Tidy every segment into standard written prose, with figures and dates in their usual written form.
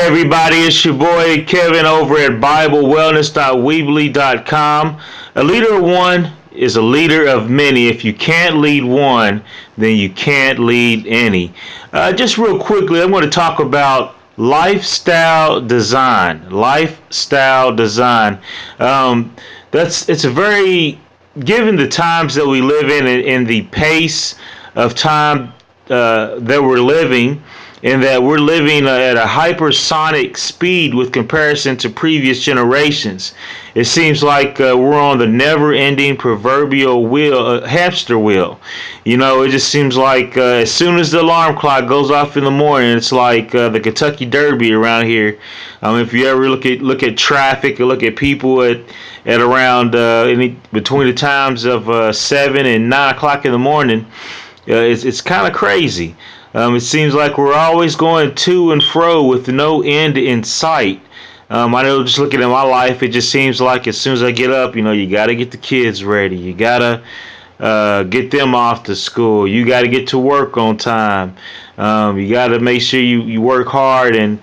Everybody, it's your boy Kevin over at BibleWellness.weebly.com. A leader of one is a leader of many. If you can't lead one, then you can't lead any. Just real quickly, I'm going to talk about lifestyle design. Lifestyle design. It's a very, given the times that we live in the pace of time that we're living, in that we're living at a hypersonic speed with comparison to previous generations. It seems like we're on the never-ending proverbial hamster wheel. You know, it just seems like as soon as the alarm clock goes off in the morning, it's like the Kentucky Derby around here. If you ever look at traffic or look at people at around between the times of 7 and 9 o'clock in the morning, it's kind of crazy. It seems like we're always going to and fro with no end in sight. I know, just looking at my life, it just seems like as soon as I get up, you got to get the kids ready. You got to get them off to school. You got to get to work on time. You got to make sure you work hard and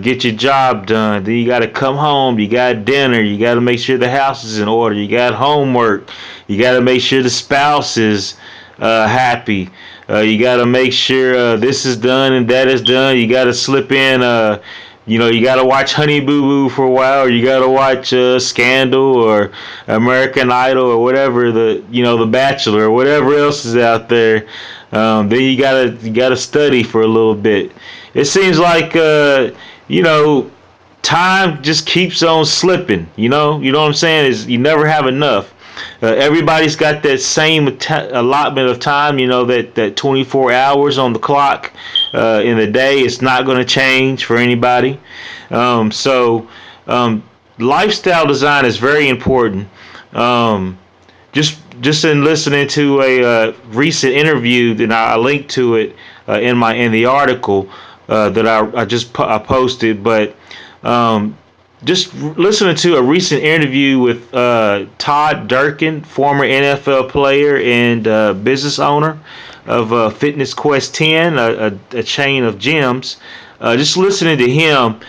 get your job done. Then you got to come home. You got dinner. You got to make sure the house is in order. You got homework. You got to make sure the spouse is happy. You got to make sure this is done and that is done. You got to slip in, you got to watch Honey Boo Boo for a while, or you got to watch Scandal or American Idol or whatever, the Bachelor or whatever else is out there. Then you gotta study for a little bit. It seems like time just keeps on slipping. You know what I'm saying? Is you never have enough. Everybody's got that same allotment of time, that 24 hours on the clock in the day. It's not going to change for anybody. So lifestyle design is very important. Just in listening to a recent interview, that I linked to it in the article that I posted, but just listening to a recent interview with Todd Durkin, former NFL player and business owner of Fitness Quest 10, a chain of gyms. Just listening to him,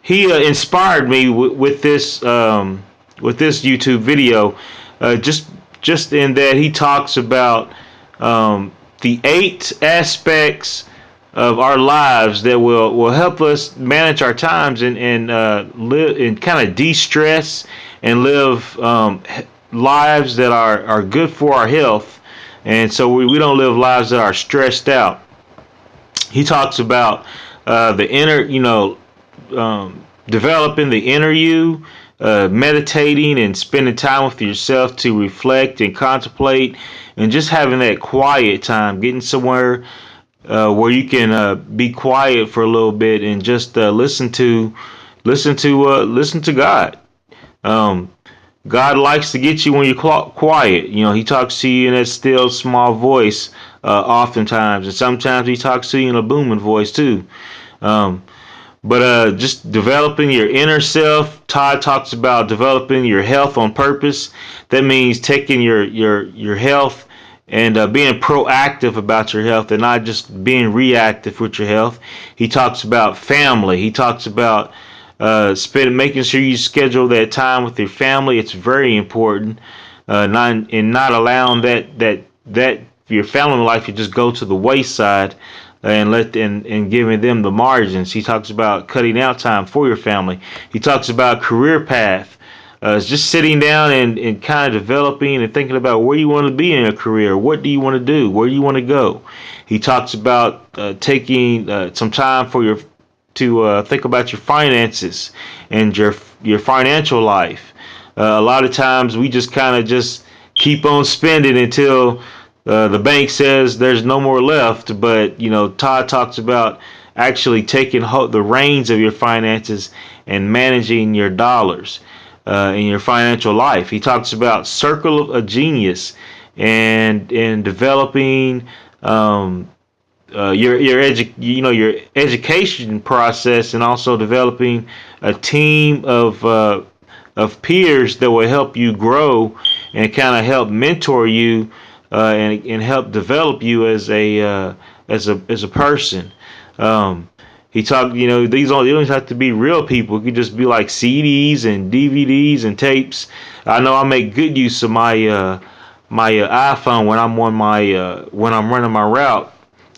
he inspired me with this YouTube video. Just in that he talks about the 8 aspects of our lives that will help us manage our times and live and kind of de-stress and live lives that are good for our health, and so we don't live lives that are stressed out. He talks about the inner, developing the inner you, meditating and spending time with yourself to reflect and contemplate, and just having that quiet time, getting somewhere where you can be quiet for a little bit and just listen to God. God likes to get you when you're quiet. He talks to you in that still small voice oftentimes, and sometimes he talks to you in a booming voice too. But just developing your inner self. Todd talks about developing your health on purpose. That means taking your health and being proactive about your health and not just being reactive with your health. He talks about family. He talks about making sure you schedule that time with your family. It's very important, not allowing that your family life to just go to the wayside and giving them the margins. He talks about cutting out time for your family. He talks about career path. It's just sitting down and kind of developing and thinking about where you want to be in your career. What do you want to do? Where do you want to go? He talks about taking some time to think about your finances and your financial life. A lot of times we just kind of just keep on spending until the bank says there's no more left. But Todd talks about actually taking the reins of your finances and managing your dollars in your financial life. He talks about circle of genius and developing your education process, and also developing a team of peers that will help you grow and kind of help mentor you and help develop you as a person. He talked, these don't have to be real people. It could just be like CDs and DVDs and tapes. I know I make good use of my iPhone when I'm on when I'm running my route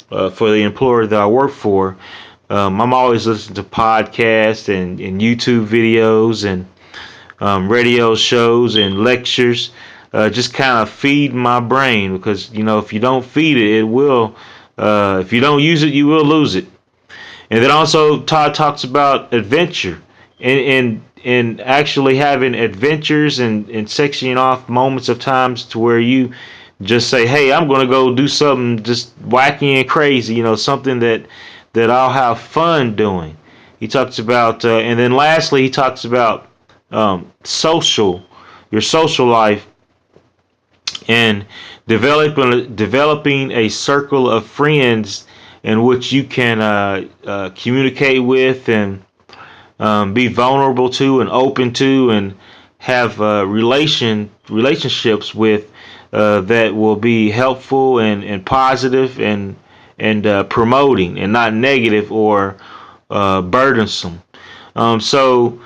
for the employer that I work for. I'm always listening to podcasts and YouTube videos and radio shows and lectures. Just kind of feed my brain because if you don't feed it, it will. If you don't use it, you will lose it. And then also Todd talks about adventure and actually having adventures and sectioning off moments of times to where you just say, hey, I'm going to go do something just wacky and crazy, something that I'll have fun doing. He talks about, and then lastly, he talks about your social life, and developing a circle of friends in which you can communicate with and be vulnerable to and open to and have relationships with that will be helpful and positive and promoting and not negative or burdensome. So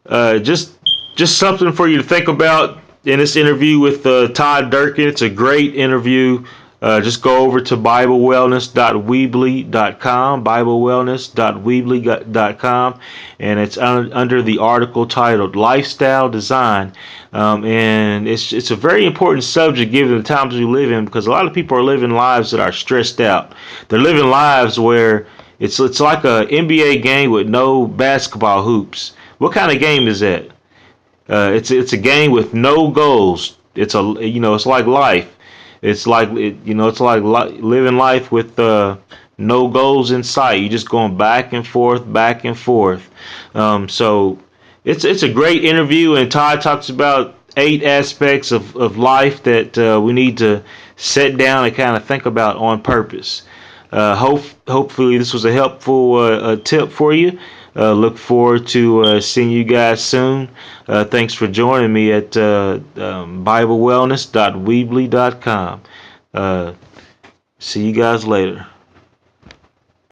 just something for you to think about in this interview with Todd Durkin. It's a great interview. Just go over to BibleWellness.weebly.com, BibleWellness.weebly.com, and it's under the article titled Lifestyle Design. And it's a very important subject given the times we live in, because a lot of people are living lives that are stressed out. They're living lives where it's like a NBA game with no basketball hoops. What kind of game is that? It's a game with no goals. It's like life. It's like living life with no goals in sight. You're just going back and forth, back and forth. So it's a great interview, and Todd talks about 8 aspects of life that we need to set down and kind of think about on purpose. Hopefully this was a helpful tip for you. Look forward to seeing you guys soon. Thanks for joining me at BibleWellness.weebly.com. See you guys later.